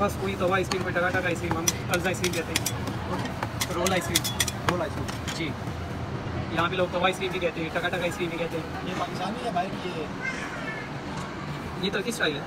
बस कोई तवा आइसक्रीम, कोई टकाटक आइसक्रीम, हम कर्ज आइसक्रीम कहते हैं, रोल आइसक्रीम जी। यहाँ पे लोग तवा आइसक्रीम भी कहते हैं, टकाटक आइसक्रीम भी कहते हैं। ये पाकिस्तानी है भाई, ये टर्की स्टाइल है।